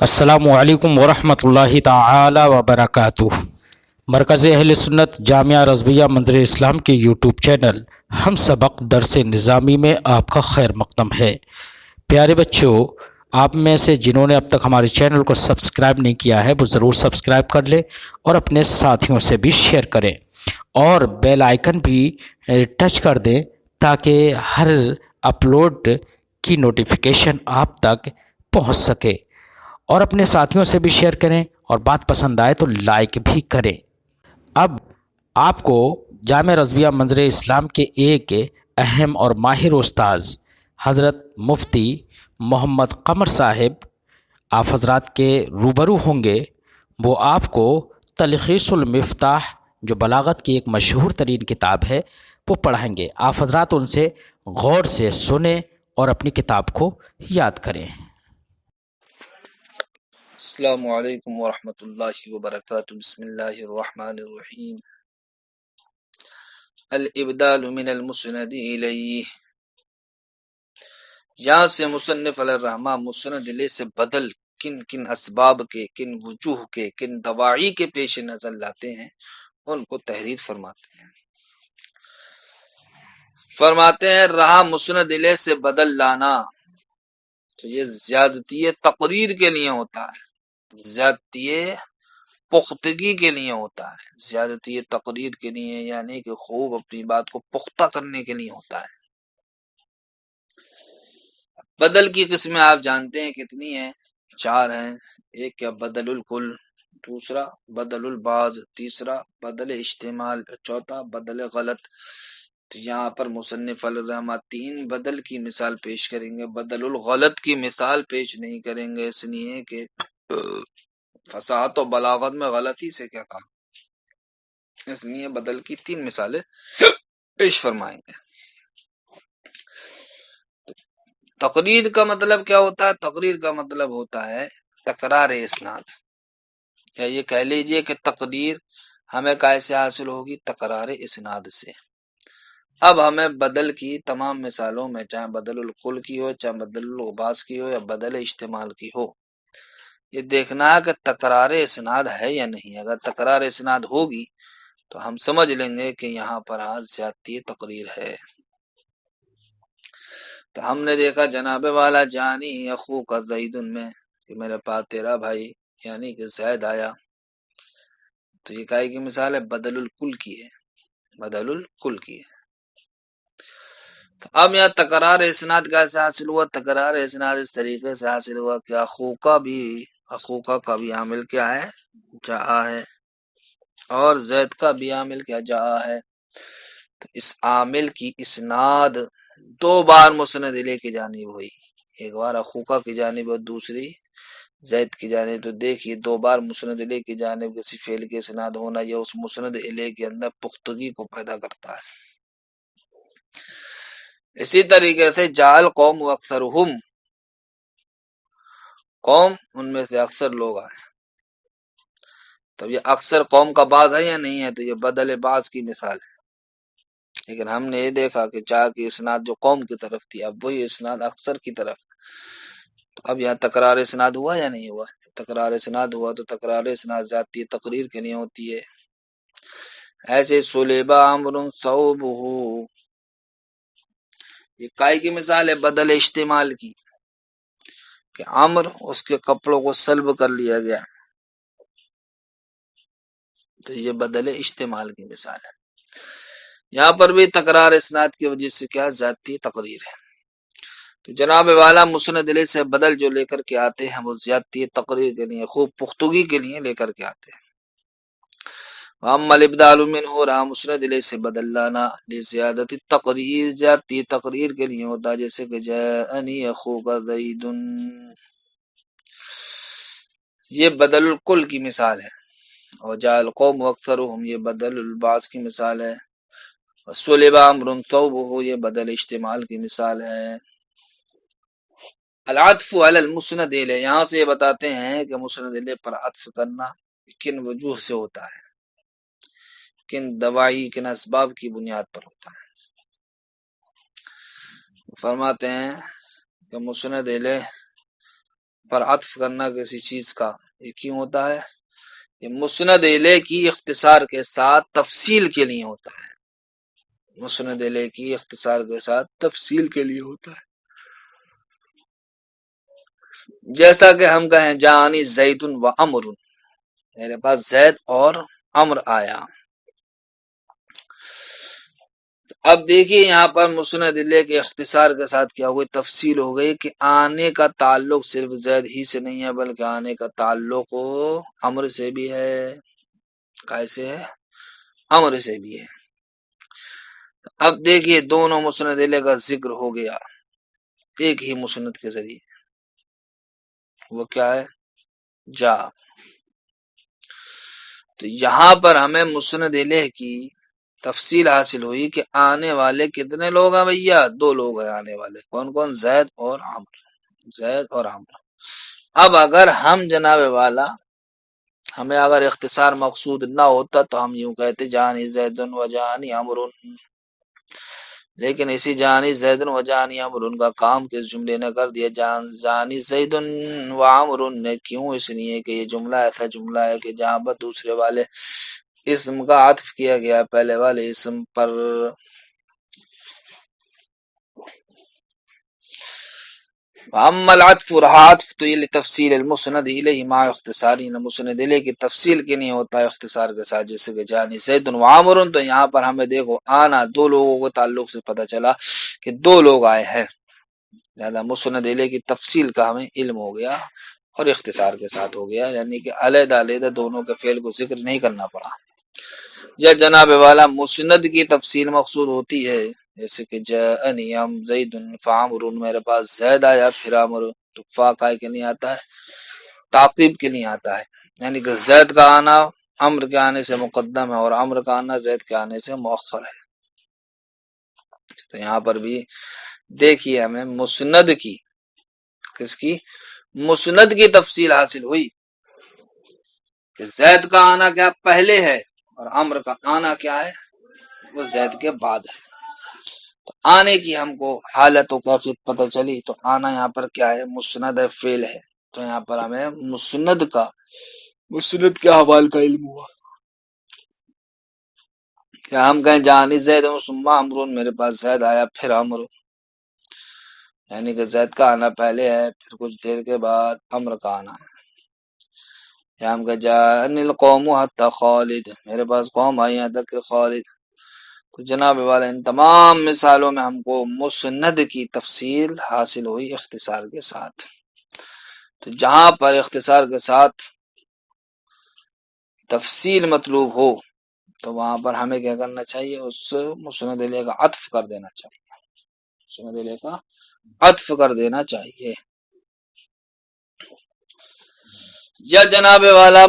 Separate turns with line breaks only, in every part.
السلام علیکم ورحمۃ تعالی وبرکاتہ۔ مرکز اہل سنت جامعہ رضویہ منظر اسلام کے یوٹیوب چینل ہم سبق درس نظامی میں آپ کا خیر مقدم ہے۔ پیارے بچوں، آپ میں سے جنہوں نے اب تک ہمارے چینل کو سبسکرائب نہیں کیا ہے وہ ضرور سبسکرائب کر لیں اور اپنے ساتھیوں سے بھی شیئر کریں اور بیل آئیکن بھی ٹچ کر دیں تاکہ ہر اپلوڈ کی نوٹیفیکیشن آپ تک پہنچ سکے، اور اپنے ساتھیوں سے بھی شیئر کریں اور بات پسند آئے تو لائک بھی کریں۔ اب آپ کو جامعہ رضویہ منظر اسلام کے ایک اہم اور ماہر استاذ حضرت مفتی محمد قمر صاحب آپ حضرات کے روبرو ہوں گے۔ وہ آپ کو تلخیص المفتاح جو بلاغت کی ایک مشہور ترین کتاب ہے وہ پڑھائیں گے۔ آپ حضرات ان سے غور سے سنیں اور اپنی کتاب کو یاد کریں۔
السلام علیکم ورحمۃ اللہ وبرکاتہ۔ بسم اللہ الرحمن الرحیم۔ الابدال من المسند الیہ، یہاں سے مصنف علیہ الرحمہ مسند الیہ سے بدل کن کن اسباب کے، کن وجوہ کے، کن دواعی کے پیش نظر لاتے ہیں ان کو تحریر فرماتے ہیں رہا مسند الیہ سے بدل لانا تو یہ زیادتی تقریر کے لیے ہوتا ہے، زیادتی پختگی کے لیے ہوتا ہے، زیادتی تقریر کے لیے یعنی کہ خوب اپنی بات کو پختہ کرنے کے لیے ہوتا ہے۔ بدل کی قسمیں آپ جانتے ہیں کتنی ہیں؟ 4 ہیں۔ ایک کیا بدل الکل، دوسرا بدل البعض، تیسرا بدل اشتمال، چوتھا بدل غلط۔ تو یہاں پر مصنف علیہ الرحمہ 3 بدل کی مثال پیش کریں گے، بدل الغلط کی مثال پیش نہیں کریں گے، اس لیے کہ فصاحت و بلاغت میں غلطی سے کیا کام، اس لیے بدل کی 3 مثالیں پیش فرمائیں گے۔ تقریر کا مطلب کیا ہوتا ہے؟ تقریر کا مطلب ہوتا ہے تکرار اسناد، یا یہ کہہ لیجئے کہ تقریر ہمیں کیسے حاصل ہوگی؟ تکرار اسناد سے۔ اب ہمیں بدل کی تمام مثالوں میں، چاہے بدل القل کی ہو، چاہے بدل الغباس کی ہو، یا بدل اشتمال کی ہو، یہ دیکھنا ہے کہ تکرار اسناد ہے یا نہیں۔ اگر تکرار اسناد ہوگی تو ہم سمجھ لیں گے کہ یہاں پر زیادتی تقریر ہے۔ تو ہم نے دیکھا جناب والا جانی اخو کا زید میں کہ میرے پاس تیرا بھائی یعنی کہ زید آیا، تو یہ کائی کی مثال ہے؟ بدل الکل کی ہے، بدل الکل کی ہے۔ تو اب یہاں تکرار اسناد کیسے حاصل ہوا؟ تکرار اسناد اس طریقے سے حاصل ہوا کہ اخوکا کا بھی عامل کیا ہے؟ جا ہے، اور زید کا بھی عامل کیا؟ جا ہے۔ تو اس عامل کی اسناد 2 بار مسند الیہ کی جانب ہوئی، ایک بار اخوکا کی جانب اور دوسری زید کی جانب۔ تو دیکھیے 2 بار مسند الیہ کی جانب کسی فعل کے اسناد ہونا یہ اس مسند الیہ کے اندر پختگی کو پیدا کرتا ہے۔ اسی طریقے سے جعل قوم و اکثرہم، قوم ان میں سے اکثر لوگ آئے، تو یہ اکثر قوم کا بعض ہے یا نہیں ہے؟ تو یہ بدل بعض کی مثال ہے۔ لیکن ہم نے یہ دیکھا کہ جا کی اسناد جو قوم کی طرف تھی، اب وہی اسناد اکثر کی طرف، تو اب یہاں تکرار اسناد ہوا یا نہیں ہوا؟ تکرار اسناد ہوا تو تکرار اسناد ذاتی تقریر کے لیے ہوتی ہے۔ ایسے سلیبہ عمر ثوبہ، یہ کائی کی مثال ہے؟ بدل اشتمال کی، کہ عمر اس کے کپڑوں کو سلب کر لیا گیا، تو یہ بدل اشتمال کی مثال ہے۔ یہاں پر بھی تکرار اسناد کی وجہ سے کیا ذاتی تقریر ہے۔ تو جناب والا مسند الیہ سے بدل جو لے کر کے آتے ہیں وہ زیادتی تقریر کے لیے، خوب پختگی کے لیے لے کر کے آتے ہیں۔ اما الابدال منہ، رہا مسند الیہ سے بدل لانا لزیادت تقریر، زیادتی تقریر کے لیے ہوتا ہے، جیسے کہ جاءنی اخوک زید، یہ بدل الکل کی مثال ہے، اور جاء القوم اکثرهم یہ بدل البعض کی مثال ہے، سلب عمر ثوبہ یہ بدل اشتمال کی مثال ہے۔ العطف علی المسند الیہ، یہاں سے یہ بتاتے ہیں کہ مسند الیہ پر عطف کرنا کن وجوہ سے ہوتا ہے، کن دواعی، کن اسباب کی بنیاد پر ہوتا ہے۔ فرماتے ہیں کہ مسند الیہ پر عطف کرنا کسی چیز کا یہ کیوں ہوتا ہے؟ یہ مسند الیہ کی اختصار کے ساتھ تفصیل کے لیے ہوتا ہے، مسند الیہ کی اختصار کے ساتھ تفصیل کے لیے ہوتا ہے۔ جیسا کہ ہم کہیں جانی زید و عمر، میرے پاس زید اور عمر آیا۔ اب دیکھیے یہاں پر مسند الیہ کے اختصار کے ساتھ کیا ہوئی تفصیل ہو گئی کہ آنے کا تعلق صرف زید ہی سے نہیں ہے بلکہ آنے کا تعلق عمر سے بھی ہے۔ کیسے ہے؟ عمر سے بھی ہے۔ اب دیکھیے دونوں مسند الیہ کا ذکر ہو گیا ایک ہی مسند کے ذریعے، وہ کیا ہے؟ جا۔ تو یہاں پر ہمیں مسند الیہ کی تفصیل حاصل ہوئی کہ آنے والے کتنے لوگ ہیں بھیا؟ 2 لوگ ہیں آنے والے، کون کون؟ زید اور عمر، زید اور عمر۔ اب اگر ہم جناب والا ہمیں اگر اختصار مقصود نہ ہوتا تو ہم یوں کہتے جانی زید و جانی عمر، لیکن اسی جانی زید و جانی عمر کا کام کس جملے نے کر دیا؟ جانی زید و عمر نے۔ کیوں؟ اس لیے کہ یہ جملہ ایسا جملہ ہے کہ جہاں پر دوسرے والے اسم کا عطف کیا گیا پہلے والے اسم پر۔ اما العطف، رہا عطف تو یہ لتفصیل المسند الیہ مع اختصاری، مسند الیہ کی تفصیل کے نہیں ہوتا ہے اختصار کے ساتھ، جیسے کہ جانی زید و عمر، تو یہاں پر ہمیں دیکھو آنا 2 لوگوں کے تعلق سے پتہ چلا کہ 2 لوگ آئے ہیں، لہذا مسند الیہ کی تفصیل کا ہمیں علم ہو گیا اور اختصار کے ساتھ ہو گیا، یعنی کہ علیحدہ علیحدہ دونوں کے فعل کو ذکر نہیں کرنا پڑا۔ یا جناب والا مسند کی تفصیل مقصود ہوتی ہے، جیسے کہ جاءنی زید فعمر، میرے پاس زید آیا پھر عمر، تو فا کائے کے نہیں آتا ہے؟ تعقیب کے نہیں آتا ہے، یعنی کہ زید کا آنا عمر کے آنے سے مقدم ہے اور عمر کا آنا زید کے آنے سے مؤخر ہے۔ تو یہاں پر بھی دیکھیے ہمیں مسند کی، کس کی؟ مسند کی تفصیل حاصل ہوئی کہ زید کا آنا کیا پہلے ہے اور عمر کا آنا کیا ہے؟ وہ زید کے بعد ہے۔ تو آنے کی ہم کو حالت و کیفیت پتہ چلی، تو آنا یہاں پر کیا ہے؟ مسند ہے، فعل ہے، تو یہاں پر ہمیں مسند کے حوال کا علم ہوا۔ کیا ہم کہیں جانی زید ثم عمر، میرے پاس زید آیا پھر عمر، یعنی کہ زید کا آنا پہلے ہے پھر کچھ دیر کے بعد عمر کا آنا ہے۔ یا ہم کہیں جانی القوم حتی خالد، میرے پاس قوم آئی یہاں تک کہ خالد۔ تو جناب والا ان تمام مثالوں میں ہم کو مسند کی تفصیل حاصل ہوئی اختصار کے ساتھ۔ تو جہاں پر اختصار کے ساتھ تفصیل مطلوب ہو تو وہاں پر ہمیں کیا کرنا چاہیے؟ اس مسند الیہ کا عطف کر دینا چاہیے، مسند الیہ کا عطف کر دینا چاہیے۔ یا جناب والا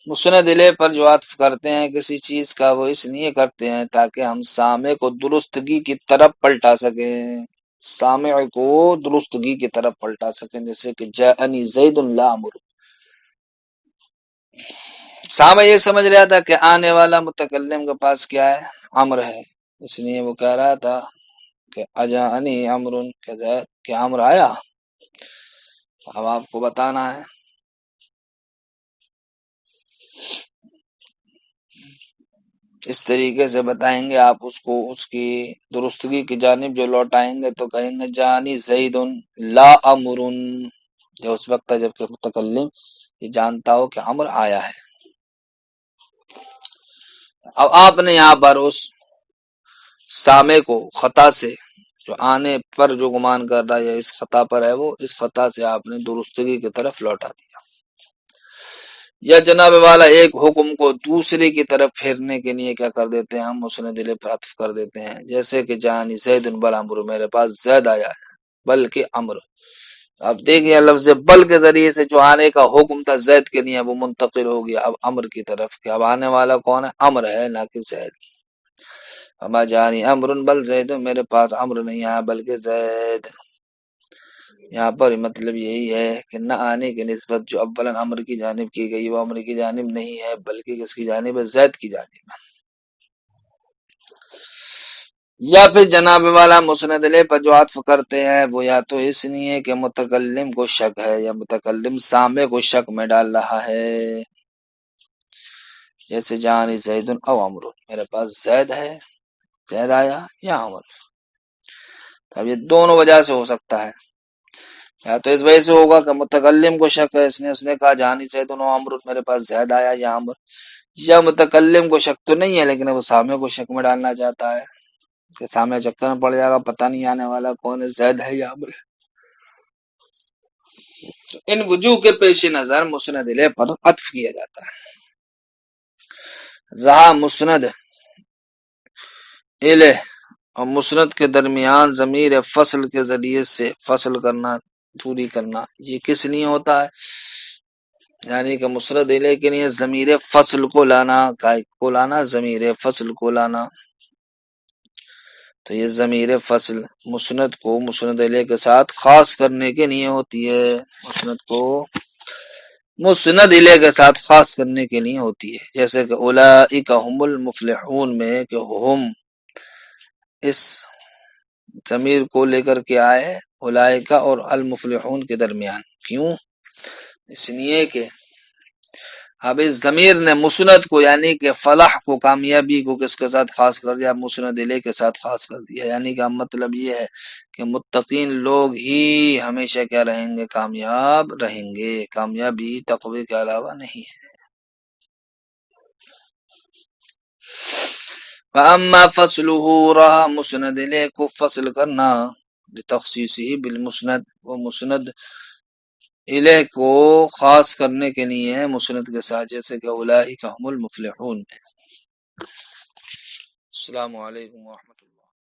مسند الیہ پر جو عطف کرتے ہیں کسی چیز کا، وہ اس لیے کرتے ہیں تاکہ ہم سامع کو درستگی کی طرف پلٹا سکیں، سامع کو درستگی کی طرف پلٹا سکیں، جیسے کہ جاءنی زید لا عمر۔ سامع یہ سمجھ رہا تھا کہ آنے والا متکلم کے پاس کیا ہے؟ عمر ہے، اس لیے وہ کہہ رہا تھا کہ اجاءنی عمر، کہ عمر آیا۔ اب آپ کو بتانا ہے اس طریقے سے بتائیں گے آپ اس کو، اس کی درستگی کی جانب جو لوٹائیں گے تو کہیں گے جانی زید لا عمر، جو اس وقت جب کہ متکلم یہ جانتا ہو کہ عمر آیا ہے۔ اب آپ نے یہاں پر اس سامع کو خطا سے، جو آنے پر جو گمان کر رہا ہے یا اس خطا پر ہے، وہ اس خطا سے آپ نے درستگی کی طرف لوٹا دیا۔ یا جناب والا ایک حکم کو دوسرے کی طرف پھیرنے کے لیے کیا کر دیتے ہیں؟ ہم مسند الیہ پر عطف کر دیتے ہیں، جیسے کہ جانی زید بل عمر، میرے پاس زید آیا ہے بلکہ عمر۔ اب دیکھیں لفظ بل کے ذریعے سے جو آنے کا حکم تھا زید کے لیے وہ منتقل ہو گیا اب عمر کی طرف، کہ اب آنے والا کون ہے؟ عمر ہے، نہ کہ زید۔ اما جانی عمر بل زید، میرے پاس عمر نہیں آیا بلکہ زید۔ یہاں پر مطلب یہی ہے کہ نہ آنے کی نسبت جو اولاً عمر کی جانب کی گئی وہ عمر کی جانب نہیں ہے بلکہ کس کی جانب ہے؟ زید کی جانب ہے۔ یا پھر جناب والا مسند علیہ پر جو عطف کرتے ہیں وہ یا تو اس لیے کہ متکلم کو شک ہے یا متکلم سامع کو شک میں ڈال رہا ہے، جیسے جانی زید او عمر، میرے پاس زید ہے، زید آیا یا عمر. اب یہ دونوں وجہ سے ہو سکتا ہے، یا تو اس وجہ سے ہوگا کہ متکلم کو شک ہے، اس نے کہا جانی زید او عمر، میرے پاس زید آیا یا عمر، یا متکلم کو شک تو نہیں ہے لیکن وہ سامع کو شک میں ڈالنا چاہتا ہے کہ سامنے چکر میں پڑ جائے گا، پتہ نہیں آنے والا کون ہے، زید ہے یا عمر. ان وجوہ کے پیش نظر مسند الیہ پر عطف کیا جاتا ہے. رہا مسند الیہ اور مسند کے درمیان ضمیر فصل کے ذریعے سے فصل کرنا، دوری کرنا، یہ کس لیے ہوتا ہے؟ یعنی کہ مسند الیہ کے لیے ضمیر فصل کو لانا، ضمیر فصل کو لانا. تو یہ ضمیر فصل مسند کو مسند الیہ کے ساتھ خاص کرنے کے لیے ہوتی ہے، مسند کو مسند الیہ کے ساتھ خاص کرنے کے لیے ہوتی ہے. جیسے کہ اولئک هم المفلحون میں کہ ہم اس ضمیر کو لے کر کے آئے اولئک اور المفلحون کے درمیان. کیوں؟ اس لیے کہ اب اس ضمیر نے مسند کو یعنی کہ فلاح کو، کامیابی کو کس کے ساتھ خاص کر دیا؟ مسند الیہ کے ساتھ خاص کر دیا. یعنی کہ مطلب یہ ہے کہ متقین لوگ ہی ہمیشہ کیا رہیں گے؟ کامیاب رہیں گے. کامیابی تقوی کے علاوہ نہیں ہے. فاما فصلہ، رہا مسند الیہ کو فصل کرنا، لتخصیصہ بالمسند، وہ مسند الیہ کو خاص کرنے کے لیے ہے مسند کے ساتھ، جیسے کہ اولئک هم المفلحون. السلام علیکم ورحمۃ اللہ.